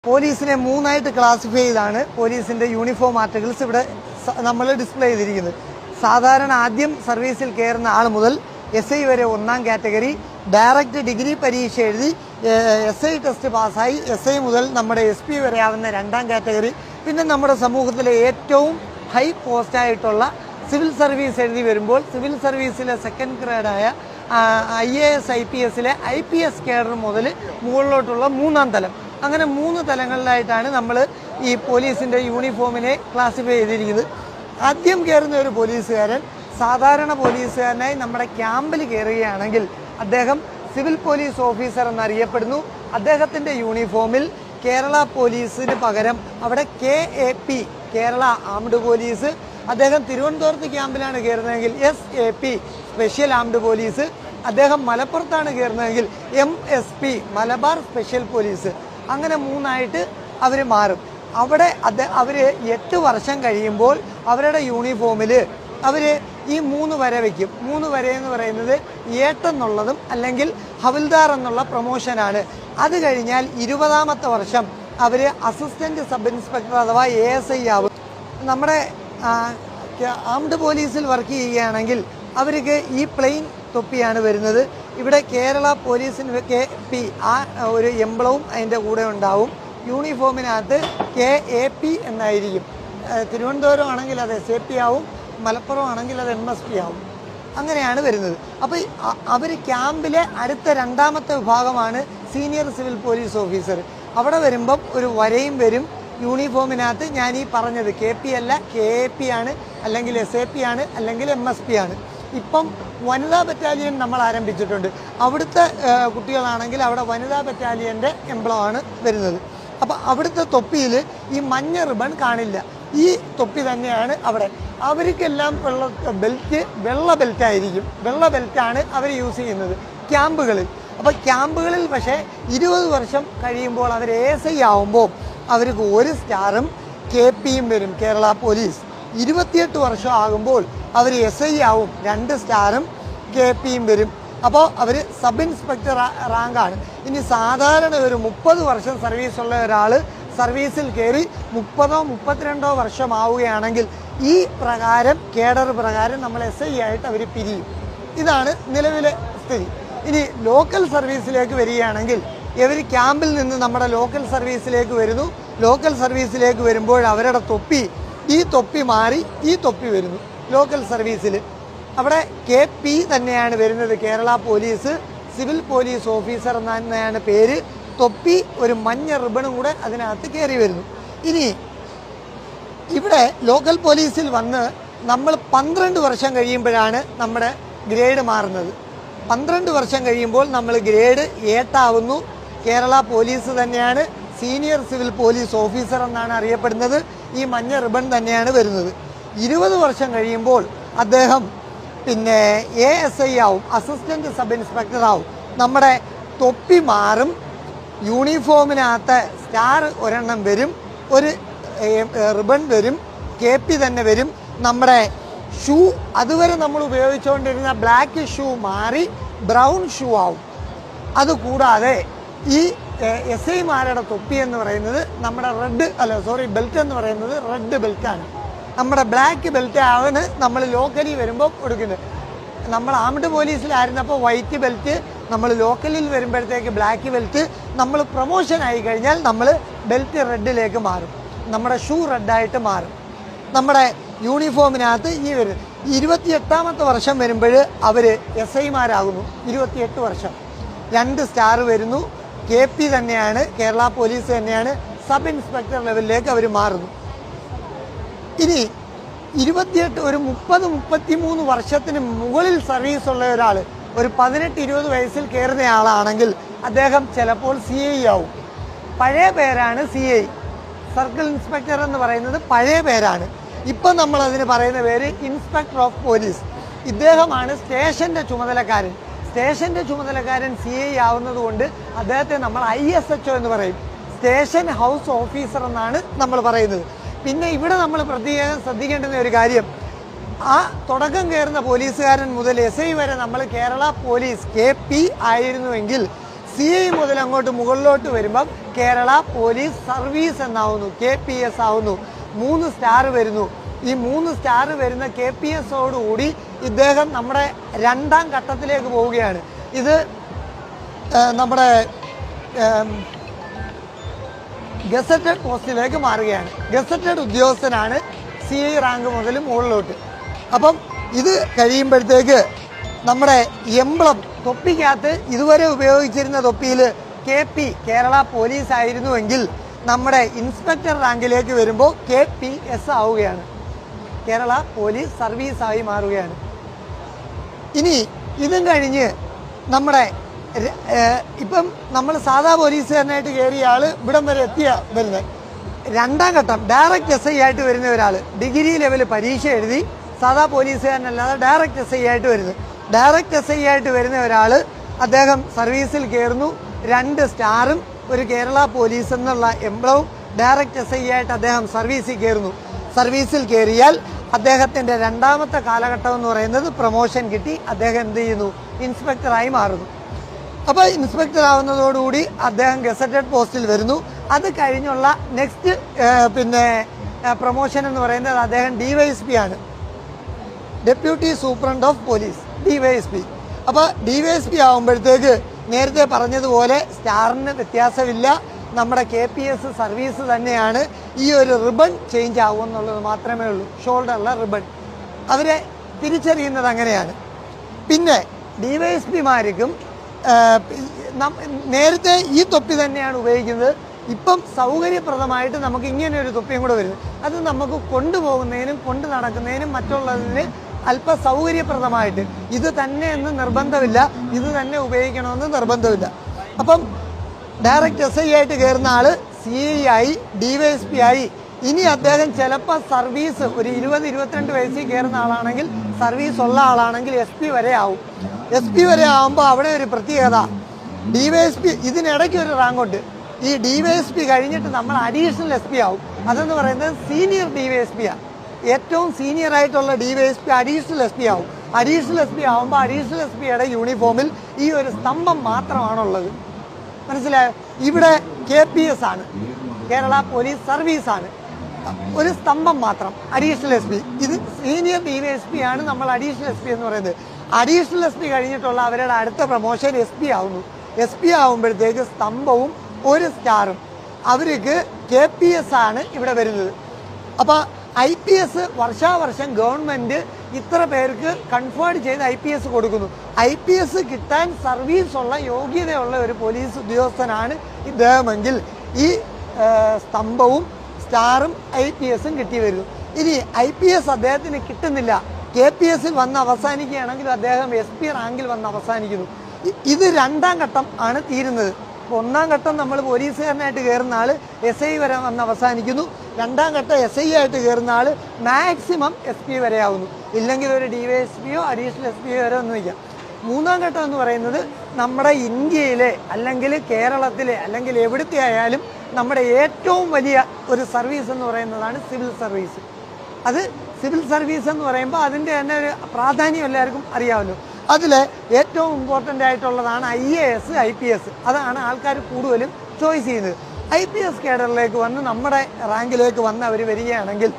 പോലീസിനെ മൂന്നായിട്ട് ക്ലാസിഫൈ ചെയ്താണ് പോലീസിൻ്റെ യൂണിഫോം ആർട്ടിക്കിൾസ് ഇവിടെ നമ്മൾ ഡിസ്പ്ലേ ചെയ്തിരിക്കുന്നത്. സാധാരണ ആദ്യം സർവീസിൽ കയറുന്ന ആൾ മുതൽ SI വരെ ഒന്നാം കാറ്റഗറി, ഡയറക്റ്റ് ഡിഗ്രി പരീക്ഷ എഴുതി SI ടെസ്റ്റ് പാസ്സായി SI മുതൽ നമ്മുടെ SP വരെ ആവുന്ന രണ്ടാം കാറ്റഗറി, പിന്നെ നമ്മുടെ സമൂഹത്തിലെ ഏറ്റവും ഹൈ പോസ്റ്റായിട്ടുള്ള സിവിൽ സർവീസ് എഴുതി വരുമ്പോൾ സിവിൽ സർവീസിലെ സെക്കൻഡ് ഗ്രേഡായ IAS IPS IPS കേഡർ മുതൽ മുകളിലോട്ടുള്ള മൂന്നാം തലം, അങ്ങനെ 3 തലങ്ങളിലായിട്ടാണ് നമ്മൾ ഈ പോലീസിൻ്റെ യൂണിഫോമിനെ ക്ലാസിഫൈ ചെയ്തിരിക്കുന്നത്. ആദ്യം കയറുന്ന ഒരു പോലീസുകാരൻ സാധാരണ പോലീസുകാരനായി നമ്മുടെ ക്യാമ്പിൽ കയറുകയാണെങ്കിൽ അദ്ദേഹം സിവിൽ പോലീസ് ഓഫീസർ എന്നറിയപ്പെടുന്നു. അദ്ദേഹത്തിൻ്റെ യൂണിഫോമിൽ കേരള പോലീസിന് പകരം അവിടെ KAP കേരള ആംഡ് പോലീസ്, അദ്ദേഹം തിരുവനന്തപുരത്ത് ക്യാമ്പിലാണ് കയറുന്നതെങ്കിൽ SAP സ്പെഷ്യൽ ആംഡ് പോലീസ്, അദ്ദേഹം മലപ്പുറത്താണ് കയറുന്നതെങ്കിൽ MSP മലബാർ സ്പെഷ്യൽ പോലീസ്, അങ്ങനെ 3ആയിട്ട് അവർ മാറും. അവിടെ അവർ 8 വർഷം കഴിയുമ്പോൾ അവരുടെ യൂണിഫോമിൽ അവർ ഈ 3 വര വയ്ക്കും. 3 വര എന്ന് പറയുന്നത് ഏട്ടെന്നുള്ളതും അല്ലെങ്കിൽ ഹവിൽദാർ എന്നുള്ള പ്രൊമോഷനാണ്. അത് കഴിഞ്ഞാൽ 20ാമത്തെ വർഷം അവർ അസിസ്റ്റന്റ് സബ് ഇൻസ്പെക്ടർ അഥവാ ASI ആവും. നമ്മുടെ ആംഡ് പോലീസിൽ വർക്ക് ചെയ്യുകയാണെങ്കിൽ അവർക്ക് ഈ പ്ലെയിൻ തൊപ്പിയാണ് വരുന്നത്. ഇവിടെ കേരള പോലീസിന് KP ആ ഒരു എംബ്ലവും അതിൻ്റെ കൂടെ ഉണ്ടാവും. യൂണിഫോമിനകത്ത് KAP എന്നായിരിക്കും. തിരുവനന്തപുരം ആണെങ്കിൽ അത് SAP ആവും, മലപ്പുറം ആണെങ്കിൽ അത് MSP ആവും. അങ്ങനെയാണ് വരുന്നത്. അപ്പോൾ അവർ ക്യാമ്പിലെ അടുത്ത 2ാമത്തെ വിഭാഗമാണ് സീനിയർ സിവിൽ പോലീസ് ഓഫീസർ. അവിടെ വരുമ്പം ഒരു വരയും വരും യൂണിഫോമിനകത്ത്. ഞാൻ ഈ പറഞ്ഞത് KP അല്ല KAP ആണ്, അല്ലെങ്കിൽ SAP ആണ്, അല്ലെങ്കിൽ MSP ആണ്. ഇപ്പം വനിതാ ബറ്റാലിയൻ നമ്മൾ ആരംഭിച്ചിട്ടുണ്ട്. അവിടുത്തെ കുട്ടികളാണെങ്കിൽ അവിടെ വനിതാ ബറ്റാലിയൻ്റെ എംബ്ലമാണ് വരുന്നത്. അപ്പോൾ അവിടുത്തെ തൊപ്പിയിൽ ഈ മഞ്ഞ റിബൺ കാണില്ല, ഈ തൊപ്പി തന്നെയാണ് അവിടെ. അവർക്കെല്ലാം വെള്ള ബെൽറ്റായിരിക്കും. വെള്ള ബെൽറ്റാണ് അവർ യൂസ് ചെയ്യുന്നത് ക്യാമ്പുകളിൽ. അപ്പോൾ ക്യാമ്പുകളിൽ പക്ഷേ 20 വർഷം കഴിയുമ്പോൾ അവർ ASI ആവുമ്പോൾ അവർക്ക് 1 സ്റ്റാറും KPയും വരും കേരള പോലീസ്. 28 വർഷം ആകുമ്പോൾ അവർ SI ആവും, 2 സ്റ്റാറും KPയും വരും. അപ്പോൾ അവർ സബ് ഇൻസ്പെക്ടർ റാങ്കാണ്. ഇനി സാധാരണ ഒരു 30 വർഷം സർവീസുള്ള ഒരാൾ സർവീസിൽ കയറി 30ഓ 32ഓ വർഷം ആവുകയാണെങ്കിൽ ഈ പ്രകാരം കേഡർ പ്രകാരം നമ്മൾ SI ആയിട്ട് അവർ പിരിയും. ഇതാണ് നിലവിലെ സ്ഥിതി. ഇനി ലോക്കൽ സർവീസിലേക്ക് വരികയാണെങ്കിൽ ഇവർ ക്യാമ്പിൽ നിന്ന് നമ്മുടെ ലോക്കൽ സർവീസിലേക്ക് വരുന്നു. ലോക്കൽ സർവീസിലേക്ക് വരുമ്പോൾ അവരുടെ തൊപ്പി, ഈ തൊപ്പി മാറി ഈ തൊപ്പി വരുന്നു ലോക്കൽ സർവീസിൽ. അവിടെ KP തന്നെയാണ് വരുന്നത്, Kerala police civil police officer എന്നാണ് പേര്. തൊപ്പി ഒരു മഞ്ഞ റിബണും കൂടെ അതിനകത്ത് കയറി വരുന്നു. ഇനി ഇവിടെ ലോക്കൽ പോലീസിൽ വന്ന് നമ്മൾ 12 വർഷം കഴിയുമ്പോഴാണ് നമ്മുടെ ഗ്രേഡ് മാറുന്നത്. 12 വർഷം കഴിയുമ്പോൾ നമ്മൾ ഗ്രേഡ് 8 ആവുന്നു. കേരള പോലീസ് തന്നെയാണ് സീനിയർ സിവിൽ പോലീസ് ഓഫീസർ എന്നാണ് അറിയപ്പെടുന്നത്. ഈ മഞ്ഞ റിബൺ തന്നെയാണ് വരുന്നത്. 20 വർഷം കഴിയുമ്പോൾ അദ്ദേഹം പിന്നെ ASI ആവും, അസിസ്റ്റന്റ് സബ് ഇൻസ്പെക്ടർ ആവും. നമ്മുടെ തൊപ്പി മാറും, യൂണിഫോമിനകത്ത് സ്റ്റാർ ഒരെണ്ണം വരും, ഒരു റിബൺ വരും, KP തന്നെ വരും. നമ്മുടെ ഷൂ അതുവരെ നമ്മൾ ഉപയോഗിച്ചുകൊണ്ടിരുന്ന ബ്ലാക്ക് ഷൂ മാറി ബ്രൗൺ ഷൂ ആവും. അതുകൂടാതെ ഈ SIമാരുടെ തൊപ്പി എന്ന് പറയുന്നത് നമ്മുടെ ബെൽറ്റ് എന്ന് പറയുന്നത് റെഡ് ബെൽറ്റാണ്. നമ്മുടെ ബ്ലാക്ക് ബെൽറ്റ് ആണ് നമ്മൾ ലോക്കലി വരുമ്പോൾ കൊടുക്കുന്നത്. നമ്മൾ ആംഡ് പോലീസിലായിരുന്നപ്പോൾ വൈറ്റ് ബെൽറ്റ്, നമ്മൾ ലോക്കലിൽ വരുമ്പോഴത്തേക്ക് ബ്ലാക്ക് ബെൽറ്റ്. നമ്മൾ പ്രൊമോഷൻ ആയി കഴിഞ്ഞാൽ നമ്മൾ ബെൽറ്റ് റെഡിലേക്ക് മാറും, നമ്മുടെ ഷൂ റെഡായിട്ട് മാറും. നമ്മുടെ യൂണിഫോമിനകത്ത് ഈ വരും 28ാമത്തെ വർഷം വരുമ്പോൾ അവർ SIമാരാകുന്നു. 28 വർഷം 2 സ്റ്റാർ വരുന്നു. KP തന്നെയാണ്, കേരള പോലീസ് തന്നെയാണ്. സബ് ഇൻസ്പെക്ടർ ലെവലിലേക്ക് അവർ മാറുന്നു. ഇനി 28 ഒരു 30-33 വർഷത്തിന് മുകളിൽ സർവീസുള്ള ഒരാൾ ഒരു 18-20 വയസ്സിൽ കയറുന്ന ആളാണെങ്കിൽ അദ്ദേഹം ചിലപ്പോൾ CI ആവും. പഴയ പേരാണ് CI, സർക്കിൾ ഇൻസ്പെക്ടർ എന്ന് പറയുന്നത് പഴയ പേരാണ്. ഇപ്പം നമ്മളതിന് പറയുന്ന പേര് ഇൻസ്പെക്ടർ ഓഫ് പോലീസ്. ഇദ്ദേഹമാണ് സ്റ്റേഷൻ്റെ ചുമതലക്കാരൻ. സ്റ്റേഷൻ്റെ ചുമതലക്കാരൻ CI ആവുന്നത് കൊണ്ട് അദ്ദേഹത്തെ നമ്മൾ ISHO എന്ന് പറയും, സ്റ്റേഷൻ ഹൗസ് ഓഫീസർ എന്നാണ് നമ്മൾ പറയുന്നത്. പിന്നെ ഇവിടെ നമ്മൾ പ്രത്യേകം ശ്രദ്ധിക്കേണ്ടുന്ന ഒരു കാര്യം, ആ തുടക്കം കയറുന്ന പോലീസുകാരൻ മുതൽ SI വരെ നമ്മൾ കേരള പോലീസ് KP ആയിരുന്നുവെങ്കിൽ CI മുതൽ അങ്ങോട്ട് മുകളിലോട്ട് വരുമ്പം കേരള പോലീസ് സർവീസ് എന്നാവുന്നു, KPS ആവുന്നു. 3 സ്റ്റാർ വരുന്നു. ഈ 3 സ്റ്റാർ വരുന്ന KPSോടുകൂടി ഇദ്ദേഹം നമ്മുടെ 2ാം ഘട്ടത്തിലേക്ക് പോവുകയാണ്. ഇത് നമ്മുടെ ഗസറ്റഡ് പോസ്റ്റിലേക്ക് മാറുകയാണ്. ഗസറ്റഡ് ഉദ്യോഗസ്ഥനാണ് CI റാങ്ക് മുതൽ മുകളിലോട്ട്. അപ്പം ഇത് കഴിയുമ്പോഴത്തേക്ക് നമ്മുടെ എംബ്ലം തൊപ്പിക്കകത്ത് ഇതുവരെ ഉപയോഗിച്ചിരുന്ന തൊപ്പിയിൽ KP കേരള പോലീസ് ആയിരുന്നുവെങ്കിൽ നമ്മുടെ ഇൻസ്പെക്ടർ റാങ്കിലേക്ക് വരുമ്പോൾ KPS ആവുകയാണ്, കേരള പോലീസ് സർവീസായി മാറുകയാണ്. ഇനി ഇതും കഴിഞ്ഞ് നമ്മുടെ ഇപ്പം നമ്മൾ സാധാ പോലീസുകാരനായിട്ട് കയറിയ ആൾ ഇവിടം വരെ വരുന്നത് 2ാം ഘട്ടം ഡയറക്റ്റ് SI ആയിട്ട് വരുന്ന ഒരാൾ ഡിഗ്രി ലെവൽ പരീക്ഷ എഴുതി സാധാ പോലീസുകാരനല്ലാതെ ഡയറക്റ്റ് SI ആയിട്ട് വരുന്നത്. ഡയറക്റ്റ് SI ആയിട്ട് വരുന്ന ഒരാൾ അദ്ദേഹം സർവീസിൽ കയറുന്നു. 2 സ്റ്റാറും ഒരു കേരള പോലീസ് എന്നുള്ള എംബ്ലവും ഡയറക്റ്റ് SI ആയിട്ട് അദ്ദേഹം സർവീസിൽ കയറുന്നു. സർവീസിൽ കയറിയാൽ അദ്ദേഹത്തിൻ്റെ 2ാമത്തെ കാലഘട്ടം എന്ന് പറയുന്നത് പ്രൊമോഷൻ കിട്ടി. അദ്ദേഹം എന്ത് ചെയ്യുന്നു? ഇൻസ്പെക്ടറായി മാറുന്നു. അപ്പോൾ ഇൻസ്പെക്ടർ ആവുന്നതോടുകൂടി അദ്ദേഹം ഗസറ്റഡ് പോസ്റ്റിൽ വരുന്നു. അത് കഴിഞ്ഞുള്ള നെക്സ്റ്റ് പ്രൊമോഷൻ എന്ന് പറയുന്നത് അദ്ദേഹം DYSP ആണ്, deputy superintendent of police, DYSP. അപ്പോൾ DYSP ആകുമ്പോഴത്തേക്ക് നേരത്തെ പറഞ്ഞതുപോലെ സ്റ്റാറിന് വ്യത്യാസമില്ല, നമ്മുടെ KPS സർവീസ് തന്നെയാണ്. ഈ ഒരു റിബൺ ചേഞ്ച് ആകുമെന്നുള്ളത് മാത്രമേ ഉള്ളൂ, ഷോൾഡറിലെ റിബൺ. അവരെ തിരിച്ചറിയുന്നത് അങ്ങനെയാണ്. പിന്നെ DYSPമാർക്കും നേരത്തെ ഈ തൊപ്പി തന്നെയാണ് ഉപയോഗിക്കുന്നത്. ഇപ്പം സൗകര്യപ്രദമായിട്ട് നമുക്ക് ഇങ്ങനെ ഒരു തൊപ്പിയും കൂടെ വരുന്നു. അത് നമുക്ക് കൊണ്ടുപോകുന്നതിനും കൊണ്ട് നടക്കുന്നതിനും മറ്റുള്ളതിന് അല്പ സൗകര്യപ്രദമായിട്ട് ഇത് തന്നെ എന്ന് നിർബന്ധമില്ല, ഇത് തന്നെ ഉപയോഗിക്കണമെന്ന് നിർബന്ധമില്ല. അപ്പം ഡയറക്റ്റ് SI ആയിട്ട് കയറുന്ന ആൾ CI ആയി, DYSP ആയി. ഇനി അദ്ദേഹം ചിലപ്പോൾ സർവീസ് ഒരു 20-22 വയസ്സിൽ കയറുന്ന ആളാണെങ്കിൽ, സർവീസ് ഉള്ള ആളാണെങ്കിൽ SP വരെ ആവും. SP വരെ ആകുമ്പോൾ അവിടെ ഒരു പ്രത്യേകത, DYSP ഇതിനിടയ്ക്ക് ഒരു റാങ്കുണ്ട്. ഈ DYSP കഴിഞ്ഞിട്ട് നമ്മൾ അഡീഷണൽ SP ആവും. അതെന്ന് പറയുന്നത് സീനിയർ DYSP-ആണ്. ഏറ്റവും സീനിയർ ആയിട്ടുള്ള DYSP അഡീഷണൽ SP ആവും. അഡീഷണൽ SP ആവുമ്പോൾ അഡീഷണൽ SPയുടെ യൂണിഫോമിൽ ഈ ഒരു സ്തംഭം മാത്രമാണുള്ളത്. മനസ്സിലായോ? ഇവിടെ KPS ആണ്, കേരള പോലീസ് സർവീസ് ആണ്, ഒരു സ്തംഭം മാത്രം അഡീഷണൽ SP. ഇത് സീനിയർ DYSP ആണ് നമ്മൾ അഡീഷണൽ SP എന്ന് പറയുന്നത്. അഡീഷണൽ SP കഴിഞ്ഞിട്ടുള്ള അവരുടെ അടുത്ത പ്രൊമോഷൻ SP ആവുന്നു. SP ആവുമ്പോഴത്തേക്ക് സ്തംഭവും ഒരു സ്റ്റാറും. അവർക്ക് KPS ആണ് ഇവിടെ വരുന്നത്. അപ്പോൾ IPS വർഷാവർഷം ഗവൺമെൻറ് ഇത്ര പേർക്ക് കൺഫേർഡ് ചെയ്ത് IPS കൊടുക്കുന്നു. IPS കിട്ടാൻ സർവീസ് ഉള്ള യോഗ്യതയുള്ള ഒരു പോലീസ് ഉദ്യോഗസ്ഥനാണ് ഇദ്ദേഹമെങ്കിൽ ഈ സ്തംഭവും സ്റ്റാറും IPS കിട്ടി വരുന്നു. ഇനി IPS അദ്ദേഹത്തിന് കിട്ടുന്നില്ല, KPSൽ വന്ന് അവസാനിക്കുകയാണെങ്കിൽ അദ്ദേഹം SP റാങ്കിൽ വന്ന് അവസാനിക്കുന്നു. ഇത് 2ാം ഘട്ടം ആണ് തീരുന്നത്. 1ാം ഘട്ടം നമ്മൾ പോലീസുകാരനായിട്ട് കയറുന്ന ആൾ SI വരെ വന്ന് അവസാനിക്കുന്നു. 2ാം ഘട്ടം SI ആയിട്ട് കയറുന്ന ആൾ മാക്സിമം SP വരെ ആവുന്നു. ഇല്ലെങ്കിൽ ഒരു DYSPയോ അഡീഷണൽ SPയോ വരെ ഒന്ന് നിൽക്കാം. 3ാം ഘട്ടം എന്ന് പറയുന്നത് നമ്മുടെ ഇന്ത്യയിലെ അല്ലെങ്കിൽ കേരളത്തിലെ അല്ലെങ്കിൽ എവിടുത്തെ ആയാലും നമ്മുടെ ഏറ്റവും വലിയ ഒരു സർവീസ് എന്ന് പറയുന്നതാണ് സിവിൽ സർവീസ്. അത് സിവിൽ സർവീസ് എന്ന് പറയുമ്പോൾ അതിൻ്റെ തന്നെ ഒരു പ്രാധാന്യം എല്ലാവർക്കും അറിയാമല്ലോ. അതിൽ ഏറ്റവും ഇമ്പോർട്ടൻ്റ് ആയിട്ടുള്ളതാണ് IAS IPS. അതാണ് ആൾക്കാർ കൂടുതലും ചോയ്സ് ചെയ്യുന്നത്. IPS കേഡറിലേക്ക് വന്ന് നമ്മുടെ റാങ്കിലേക്ക് വന്ന് അവർ വരികയാണെങ്കിൽ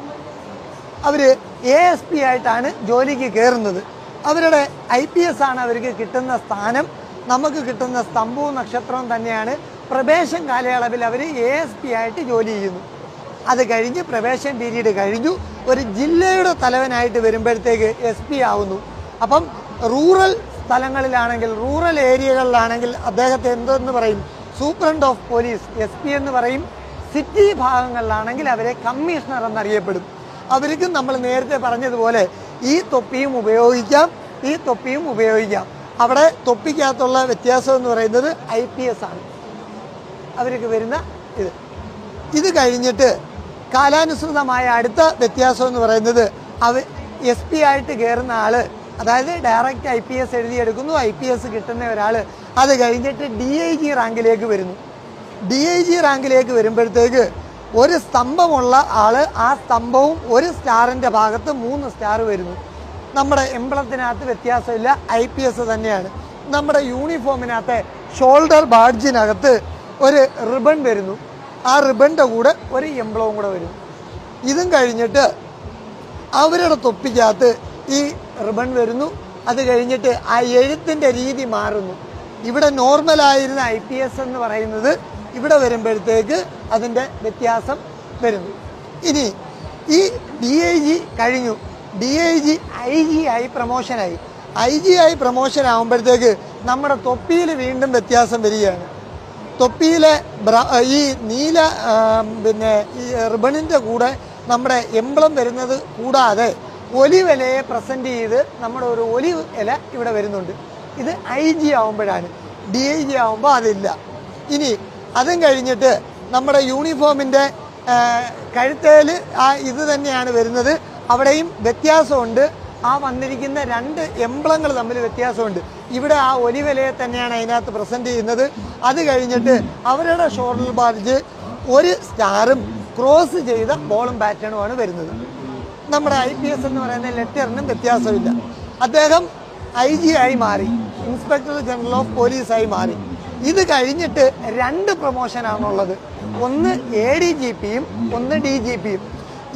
അവർ ASP ആയിട്ടാണ് ജോലിക്ക് കയറുന്നത്. അവരുടെ IPS ആണ് അവർക്ക് കിട്ടുന്ന സ്ഥാനം. നമുക്ക് കിട്ടുന്ന സ്തംഭവും നക്ഷത്രവും തന്നെയാണ്. പ്രവേശൻ കാലയളവിൽ അവർ ASP ആയിട്ട് ജോലി ചെയ്യുന്നു. അത് കഴിഞ്ഞ് പ്രവേശൻ പീരീഡ് കഴിഞ്ഞു. ഒരു ജില്ലയുടെ തലവനായിട്ട് വരുമ്പോഴത്തേക്ക് SP ആവുന്നു. അപ്പം റൂറൽ സ്ഥലങ്ങളിലാണെങ്കിൽ, റൂറൽ ഏരിയകളിലാണെങ്കിൽ അദ്ദേഹത്തെ എന്തെന്ന് പറയും? സൂപ്രണ്ട് ഓഫ് പോലീസ്, SP എന്ന് പറയും. സിറ്റി ഭാഗങ്ങളിലാണെങ്കിൽ അവരെ കമ്മീഷണർ എന്നറിയപ്പെടും. അവർക്കും നമ്മൾ നേരത്തെ പറഞ്ഞതുപോലെ ഈ തൊപ്പിയും ഉപയോഗിക്കാം, ഈ തൊപ്പിയും ഉപയോഗിക്കാം. അവിടെ തൊപ്പിക്കകത്തുള്ള വ്യത്യാസം എന്ന് പറയുന്നത് IPS ആണ് അവർക്ക് വരുന്ന ഇത് കഴിഞ്ഞിട്ട് കാലാനുസൃതമായ അടുത്ത വ്യത്യാസം എന്ന് പറയുന്നത് SP ആയിട്ട് കയറുന്ന ആൾ, അതായത് ഡയറക്റ്റ് IPS എഴുതിയെടുക്കുന്നു. IPS കിട്ടുന്ന ഒരാൾ അത് കഴിഞ്ഞിട്ട് DIG റാങ്കിലേക്ക് വരുന്നു. DIG റാങ്കിലേക്ക് വരുമ്പോഴത്തേക്ക് ഒരു സ്തംഭമുള്ള ആൾ, ആ സ്തംഭവും ഒരു സ്റ്റാറിൻ്റെ ഭാഗത്ത് 3 സ്റ്റാർ വരുന്നു. നമ്മുടെ എംബ്ലത്തിനകത്ത് വ്യത്യാസമില്ല, IPS തന്നെയാണ്. നമ്മുടെ യൂണിഫോമിനകത്ത് ഷോൾഡർ ബാഡ്ജിനകത്ത് ഒരു റിബൺ വരുന്നു. ആ റിബണിൻ്റെ കൂടെ ഒരു എംബ്ലവും കൂടെ വരുന്നു. ഇതും കഴിഞ്ഞിട്ട് അവരുടെ തൊപ്പിക്കകത്ത് ഈ റിബൺ വരുന്നു. അത് കഴിഞ്ഞിട്ട് ആ എഴുത്തിൻ്റെ രീതി മാറുന്നു. ഇവിടെ നോർമലായിരുന്ന IPS എന്ന് പറയുന്നത് ഇവിടെ വരുമ്പോഴത്തേക്ക് അതിൻ്റെ വ്യത്യാസം വരുന്നു. ഇനി ഈ DIG കഴിഞ്ഞു, DIG IG ആയി പ്രമോഷനായി. IG ആയി പ്രമോഷൻ ആകുമ്പോഴത്തേക്ക് നമ്മുടെ തൊപ്പിയിൽ വീണ്ടും വ്യത്യാസം വരികയാണ്. തൊപ്പിയിലെ ഈ നീല പിന്നെ ഈ റിബണിൻ്റെ കൂടെ നമ്മുടെ എംബ്ലം വരുന്നത് കൂടാതെ ഒലിവ് ഇലയെ പ്രസൻറ്റ് ചെയ്ത് നമ്മുടെ ഒരു ഒലിവ് ഇല ഇവിടെ വരുന്നുണ്ട്. ഇത് IG ആവുമ്പോഴാണ്. DIG ആവുമ്പോൾ അതില്ല. ഇനി അതും കഴിഞ്ഞിട്ട് നമ്മുടെ യൂണിഫോമിൻ്റെ കഴുത്തേൽ ഇത് തന്നെയാണ് വരുന്നത്. അവിടെയും വ്യത്യാസമുണ്ട്. ആ വന്നിരിക്കുന്ന രണ്ട് എംബ്ലങ്ങൾ തമ്മിൽ വ്യത്യാസമുണ്ട്. ഇവിടെ ആ ഒലിവ് ഇലയെ തന്നെയാണ് അതിനകത്ത് പ്രസൻറ്റ് ചെയ്യുന്നത്. അത് കഴിഞ്ഞിട്ട് അവരുടെ ഷോൾഡർ ബാഡ്ജ് ഒരു സ്റ്റാറും ക്രോസ് ചെയ്ത ബോളും പാറ്റേണുമാണ് വരുന്നത്. നമ്മുടെ IPS എന്ന് പറയുന്ന ലെറ്ററിനും വ്യത്യാസമില്ല. അദ്ദേഹം IG ആയി മാറി, ഇൻസ്പെക്ടർ ജനറൽ ഓഫ് പോലീസായി മാറി. ഇത് കഴിഞ്ഞിട്ട് രണ്ട് പ്രൊമോഷനാണുള്ളത്. ഒന്ന് ADGPയും ഒന്ന് DGPയും.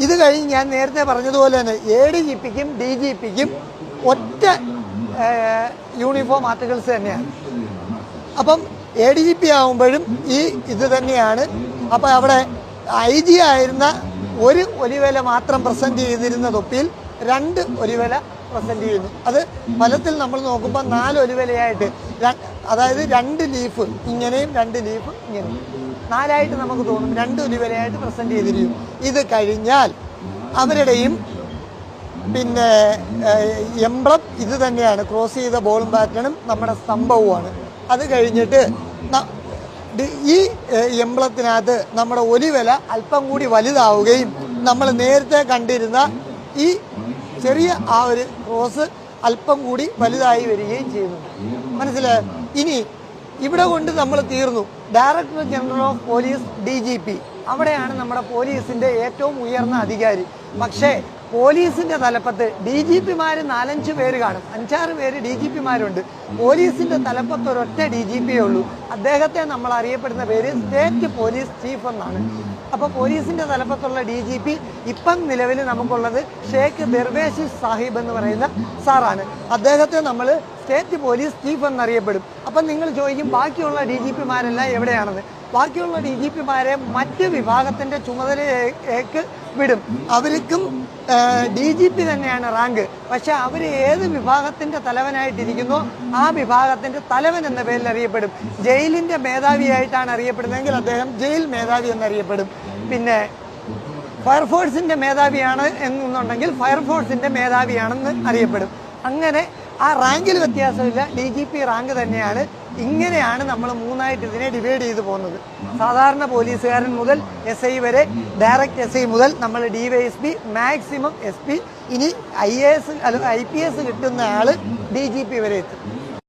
ഇത് കഴിഞ്ഞ് ഞാൻ നേരത്തെ പറഞ്ഞതുപോലെ തന്നെ ADGPക്കും DGPക്കും ഒറ്റ യൂണിഫോം ആർട്ടിക്കിൾസ് തന്നെയാണ്. അപ്പം ADGP ആകുമ്പോഴും ഇത് തന്നെയാണ്. അപ്പം അവിടെ IG ആയിരുന്ന ഒരു ഒലിവേല മാത്രം പ്രസൻറ്റ് ചെയ്തിരുന്ന തൊപ്പിയിൽ രണ്ട് ഒലിവേല പ്രസൻറ്റ് ചെയ്യുന്നു. അത് ഫലത്തിൽ നമ്മൾ നോക്കുമ്പോൾ 4 ഒലിവേലയായിട്ട്, അതായത് 2 ലീഫ് ഇങ്ങനെയും 2 ലീഫ് ഇങ്ങനെയും 4ആയിട്ട് നമുക്ക് തോന്നും. 2 ഒലിവേലയായിട്ട് പ്രസൻറ്റ് ചെയ്തിരിക്കും. ഇത് കഴിഞ്ഞാൽ അവരുടെയും പിന്നെ എംബ്ലം ഇത് തന്നെയാണ്. ക്രോസ് ചെയ്ത ബോളും പാറ്റേണും നമ്മുടെ സ്തംഭവുമാണ്. അത് കഴിഞ്ഞിട്ട് ഈ എംബ്ലത്തിനകത്ത് നമ്മുടെ ഒലിവല അല്പം കൂടി വലുതാവുകയും നമ്മൾ നേരത്തെ കണ്ടിരുന്ന ഈ ചെറിയ ആ ഒരു ക്രോസ് അല്പം കൂടി വലുതായി വരികയും ചെയ്യുന്നു. മനസ്സിലായോ? ഇനി ഇവിടെ കൊണ്ട് നമ്മൾ തീർന്നു. Director general of police DGP അവിടെയാണ് നമ്മുടെ പോലീസിൻ്റെ ഏറ്റവും ഉയർന്ന അധികാരി. പക്ഷേ പോലീസിൻ്റെ തലപ്പത്ത് DGPമാർ 4-5 പേര് കാണും, 5-6 പേര് DGPമാരുണ്ട്. പോലീസിൻ്റെ തലപ്പത്ത് ഒരൊറ്റ DGPയേ ഉള്ളൂ. അദ്ദേഹത്തെ നമ്മൾ അറിയപ്പെടുന്ന പേര് സ്റ്റേറ്റ് പോലീസ് ചീഫ് എന്നാണ്. അപ്പോൾ പോലീസിൻ്റെ തലപ്പത്തുള്ള DGP ഇപ്പം നിലവിൽ നമുക്കുള്ളത് ഷേഖ് ദർവേശ് സാഹിബ് എന്ന് പറയുന്ന സാറാണ്. അദ്ദേഹത്തെ നമ്മൾ സ്റ്റേറ്റ് പോലീസ് ചീഫ് എന്നറിയപ്പെടും. അപ്പം നിങ്ങൾ ചോദിക്കും ബാക്കിയുള്ള DGPമാരെല്ലാം എവിടെയാണെന്ന്. ബാക്കിയുള്ള DGPമാരെ മറ്റ് വിഭാഗത്തിൻ്റെ ചുമതലയേക്ക് വിടും. അവർക്കും DGP തന്നെയാണ് റാങ്ക്. പക്ഷെ അവർ ഏത് വിഭാഗത്തിൻ്റെ തലവനായിട്ടിരിക്കുന്നോ ആ വിഭാഗത്തിൻ്റെ തലവൻ എന്ന പേരിൽ അറിയപ്പെടും. ജയിലിൻ്റെ മേധാവിയായിട്ടാണ് അറിയപ്പെടുന്നതെങ്കിൽ അദ്ദേഹം ജയിൽ മേധാവി എന്നറിയപ്പെടും. പിന്നെ ഫയർഫോഴ്സിൻ്റെ മേധാവിയാണ് എന്നുണ്ടെങ്കിൽ ഫയർഫോഴ്സിൻ്റെ മേധാവിയാണെന്ന് അറിയപ്പെടും. അങ്ങനെ ആ റാങ്കിൽ വ്യത്യാസമില്ല, DGP റാങ്ക് തന്നെയാണ്. ഇങ്ങനെയാണ് നമ്മൾ 3ആയിട്ട് ഇതിനെ ഡിവൈഡ് ചെയ്ത് പോകുന്നത്. സാധാരണ പോലീസുകാരൻ മുതൽ SI വരെ, ഡയറക്റ്റ് SI മുതൽ നമ്മൾ DYSP, മാക്സിമം SP, ഇനി IPS കിട്ടുന്ന ആൾ DGP വരെ എത്തും.